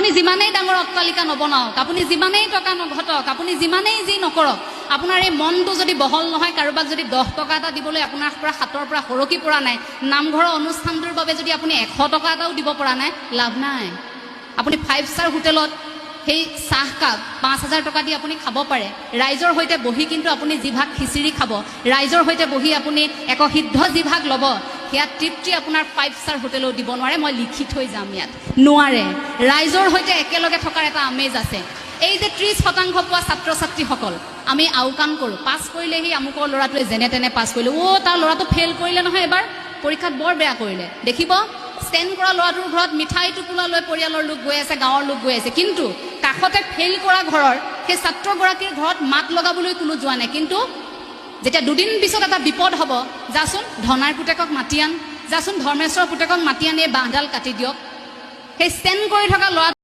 আপুনি যিমানেই ডাঙৰ অট্টালিকা নবনাওক, আপুনি যিমানেই টকা নঘটক, আপুনি যিমানেই যি নকৰক, আপোনাৰ এই মনটো যদি বহল নহয়, কাৰোবাক যদি 10 টকা এটা দিবলৈ আপোনাৰ পৰা হাতৰ পৰা সৰকি পৰা নাই, নামঘৰৰ অনুষ্ঠানটোৰ বাবে যদি আপুনি 100 টকা এটাও দিব পৰা নাই, লাভ নাই। আপুনি 5 ষ্টাৰ হোটেলত সেই চাহকাপ 5,000 টকা দি আপুনি খাব পাৰে। ৰাইজৰ সৈতে বহি কিন্তু আপুনি জিভাগ খিচিৰি খাব, ৰাইজৰ সৈতে বহি আপুনি এক সিদ্ধ জিভাগ ল'ব, সেয়া তৃপ্তি আপোনাৰ 5 ষ্টাৰ হোটেলেও দিব নোৱাৰে। মই লিখি থৈ যাম ইয়াত, নোৱাৰে। ৰাইজৰ সৈতে একেলগে থকাৰ এটা আমেজ আছে। এই যে 30% পোৱা ছাত্ৰ ছাত্ৰীসকল, আমি আওকাণ কৰোঁ, পাছ কৰিলে সি আমুকৰ ল'ৰাটোৱে যেনে তেনে পাছ কৰিলে, তাৰ ল'ৰাটো ফেইল কৰিলে নহয়, এবাৰ পৰীক্ষাত বৰ বেয়া কৰিলে। দেখিব ষ্টেণ্ড কৰা ল'ৰাটোৰ ঘৰত মিঠাই টোপোলা লৈ পৰিয়ালৰ লোক গৈ আছে, গাঁৱৰ লোক গৈ আছে, কিন্তু কাষতে ফেইল কৰা ঘৰৰ সেই ছাত্ৰগৰাকীৰ ঘৰত মাত লগাবলৈ কোনো যোৱা নাই। কিন্তু যেতিয়া দুদিন পিছত এটা বিপদ হ'ব, যাচোন ধনাৰ পুতেকক মাতি আন, যাচোন ধৰ্মেশ্বৰ পুতেকক মাতি আনি বাঁহডাল কাটি দিয়ক, সেই ষ্টেণ্ড কৰি থকা ল'ৰা